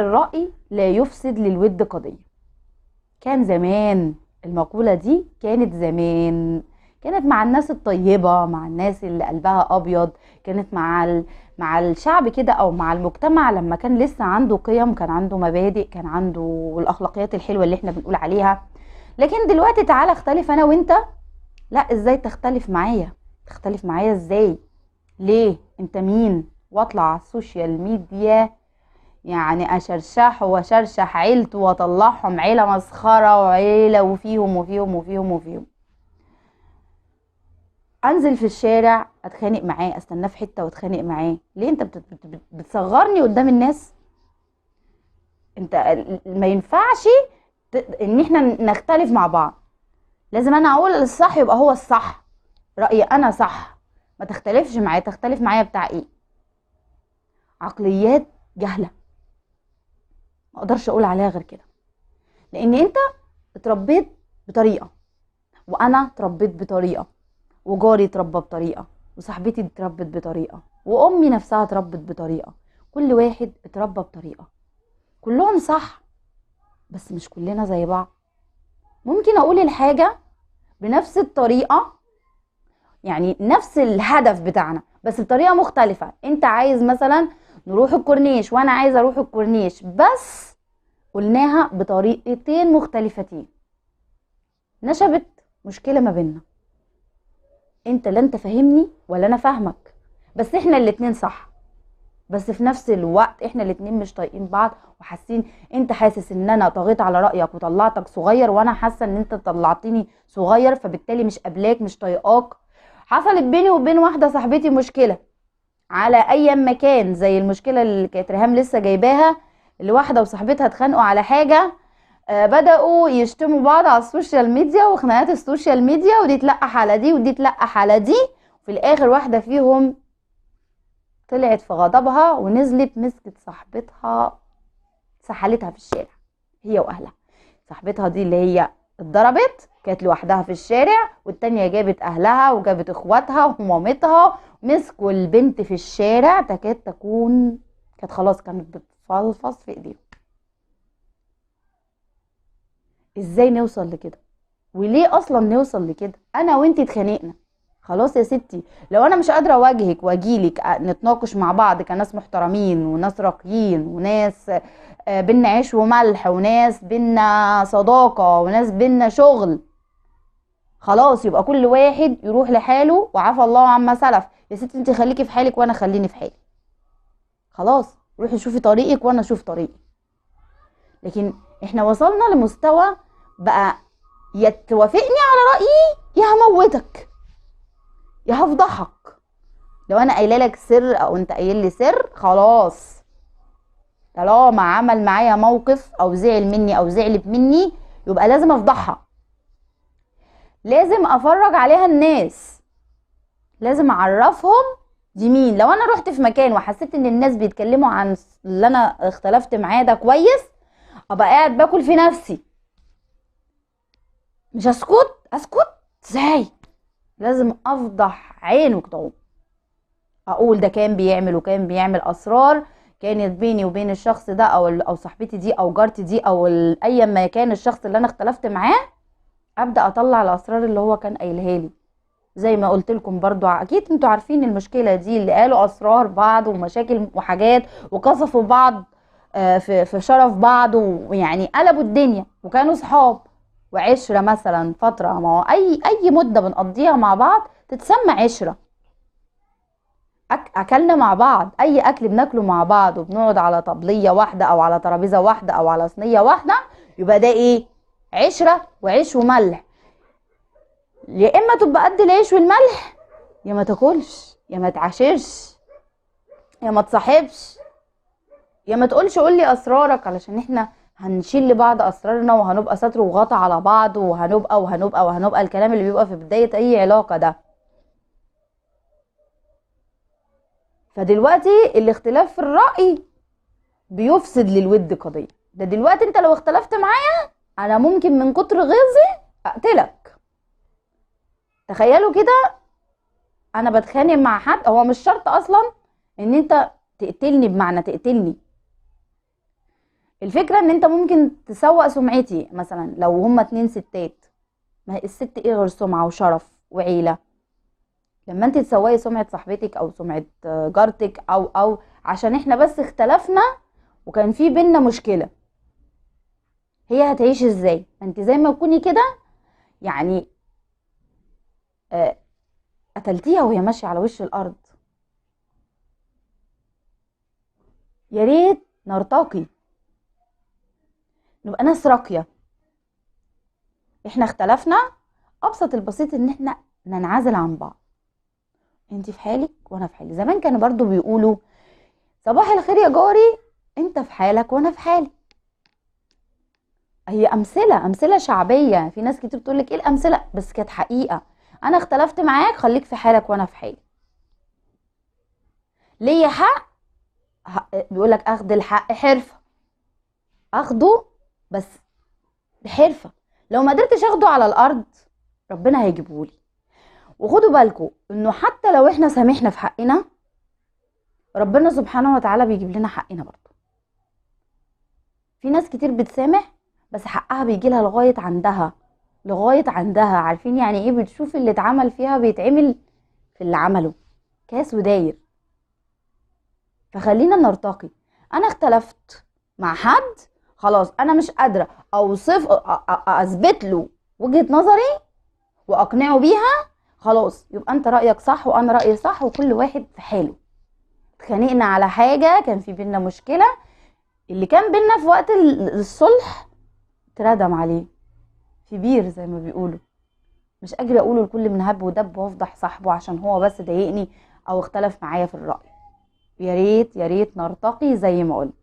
الرأي لا يفسد للود قضية. كان زمان، المقولة دي كانت زمان، كانت مع الناس الطيبة، مع الناس اللي قلبها أبيض، كانت مع الشعب كده أو مع المجتمع لما كان لسه عنده قيم، كان عنده مبادئ، كان عنده الأخلاقيات الحلوة اللي احنا بنقول عليها. لكن دلوقتي تعالى اختلف أنا وانت. لا، ازاي تختلف معايا؟ تختلف معايا ازاي؟ ليه؟ انت مين؟ واطلع على السوشيال ميديا يعني اشرشح واشرشح عيلته واطلعهم عيله مسخره وعيله وفيهم وفيهم وفيهم وفيهم. انزل في الشارع اتخانق معاه، استناه في حته واتخانق معاه. ليه؟ انت بتصغرني قدام الناس. انت ما ينفعش ان احنا نختلف مع بعض. لازم انا اقول الصح يبقى هو الصح، رايي انا صح، ما تختلفش معايا. تختلف معايا بتاع ايه؟ عقليات جهله، ما اقدرش اقول عليها غير كده. لان انت اتربيت بطريقه، وانا اتربيت بطريقه، وجاري اتربى بطريقه، وصاحبتي اتربت بطريقه، وامي نفسها اتربت بطريقه. كل واحد اتربى بطريقه، كلهم صح بس مش كلنا زي بعض. ممكن اقول الحاجه بنفس الطريقه، يعني نفس الهدف بتاعنا بس بطريقه مختلفه. انت عايز مثلا نروح الكورنيش وانا عايزه اروح الكورنيش، بس قلناها بطريقتين مختلفتين، نشبت مشكله ما بيننا. انت لا انت فاهمني ولا انا فاهمك، بس احنا الاتنين صح. بس في نفس الوقت احنا الاتنين مش طايقين بعض وحاسين. انت حاسس ان انا طغيت على رأيك وطلعتك صغير، وانا حاسه ان انت طلعتني صغير، فبالتالي مش قابلاك، مش طايقاك. حصلت بيني وبين واحده صاحبتي مشكله على اي مكان، زي المشكله اللي كانت ريهام لسه جايباها، اللي واحده وصاحبتها اتخانقوا على حاجه. بدأوا يشتموا بعض على السوشيال ميديا، وخناقات السوشيال ميديا، ودي تلقح على دي ودي تلقح على دي. وفي الاخر واحده فيهم طلعت في غضبها ونزلت مسكت صاحبتها، سحلتها في الشارع هي واهلها. صاحبتها دي اللي هي اتضربت كانت لوحدها في الشارع، والتانية جابت اهلها وجابت اخواتها ومامتها، مسكوا البنت في الشارع تكاد تكون كانت خلاص كانت بتفلفص في ايديهم. ازاي نوصل لكده؟ وليه اصلا نوصل لكده؟ انا وانتي اتخانقنا، خلاص يا ستي. لو انا مش قادره اواجهك واجيلك نتناقش مع بعض كناس محترمين وناس راقيين وناس بينا عيش وملح، وناس بينا صداقه، وناس بينا شغل، خلاص يبقى كل واحد يروح لحاله وعفى الله عما سلف. يا ستي انت خليكي في حالك وانا خليني في حالي، خلاص روحي شوفي طريقك وانا اشوف طريقي. لكن احنا وصلنا لمستوى بقى يا توافقني على رأيي يا هموتك يا هفضحك. لو انا قايله لك سر او انت قايل لي سر، خلاص طالما عمل معايا موقف او زعل مني او زعلت مني يبقى لازم افضحها، لازم افرج عليها الناس، لازم اعرفهم دي مين. لو انا رحت في مكان وحسيت ان الناس بيتكلموا عن اللي انا اختلفت معاه ده كويس، ابقى قاعد باكل في نفسي، مش اسكت ازاي؟ لازم افضح عينه كده، اقول ده كان بيعمل وكان بيعمل اسرار كانت بيني وبين الشخص ده او صاحبتي دي او جارتي دي او ايا ما كان الشخص اللي انا اختلفت معاه. ابدا اطلع الاسرار اللي هو كان قايلها لي. زي ما قلت لكم برضو، اكيد انتوا عارفين المشكله دي، اللي قالوا اسرار بعض ومشاكل وحاجات وقصفوا بعض في شرف بعض، ويعني قلبوا الدنيا، وكانوا صحاب وعشره مثلا فتره. ما هو اي مده بنقضيها مع بعض تتسمى عشره. اكلنا مع بعض، اي اكل بناكله مع بعض وبنقعد على طبليه واحده او على ترابيزه واحده او على صينيه واحده، يبقى ده ايه؟ عشره وعيش وملح. يا اما تبقى قد العيش والملح، يا ما تاكلش، يا ما تعاشرش، يا ما تصاحبش، يا ما تقولش قولي اسرارك، علشان احنا هنشيل لبعض اسرارنا وهنبقى ستر وغطا على بعض، وهنبقى الكلام اللي بيبقى في بدايه اي علاقه ده. فدلوقتي الاختلاف في الرأي بيفسد للود قضية. ده دلوقتي انت لو اختلفت معايا انا ممكن من كتر غيظي اقتلك. تخيلوا كده، انا بتخانق مع حد، هو مش شرط اصلا ان انت تقتلني بمعنى تقتلني، الفكرة ان انت ممكن تسوق سمعتي، مثلا لو هما 2 ستات، ما هي الست ايه غير سمعة وشرف وعيلة. لما انت تسوقي سمعة صاحبتك او سمعة جارتك او عشان احنا بس اختلفنا وكان في بينا مشكلة، هي هتعيش ازاي؟ انت زي ما تكوني كده يعني آه، قتلتيها وهي ماشية على وش الارض. يا ريت نرتقي، نبقى ناس راقية. احنا اختلفنا، ابسط البسيط ان احنا ننعزل عن بعض، انت في حالك وانا في حالي. زمان كانوا برضو بيقولوا صباح الخير يا جاري، انت في حالك وانا في حالي. هي امثله شعبيه، في ناس كتير بتقول لك ايه الامثله، بس كانت حقيقه. انا اختلفت معاك، خليك في حالك وانا في حالي. ليا حق، بيقول لك اخد الحق حرفه، اخده بس بحرفه. لو ما قدرتش اخده على الارض ربنا هيجيبهولي. وخدوا بالكم انه حتى لو احنا سامحنا في حقنا، ربنا سبحانه وتعالى بيجيب لنا حقنا برضه. في ناس كتير بتسامح بس حقها بيجي لها لغايه عندها، لغايه عندها. عارفين يعني ايه؟ بتشوف اللي اتعمل فيها بيتعمل في اللي عمله، كاس وداير. فخلينا نرتقي. انا اختلفت مع حد، خلاص انا مش قادره اوصف اثبت له وجهه نظري واقنعه بيها، خلاص يبقى انت رايك صح وانا رايي صح وكل واحد في حاله. اتخانقنا على حاجه، كان في بينا مشكله، اللي كان بينا في وقت الصلح اتردم عليه في بير زي ما بيقولوا. مش اجري اقوله لكل من هب ودب وافضح صاحبه عشان هو بس ضايقني او اختلف معايا في الرأي. يا ريت يا ريت نرتقي زي ما قلت.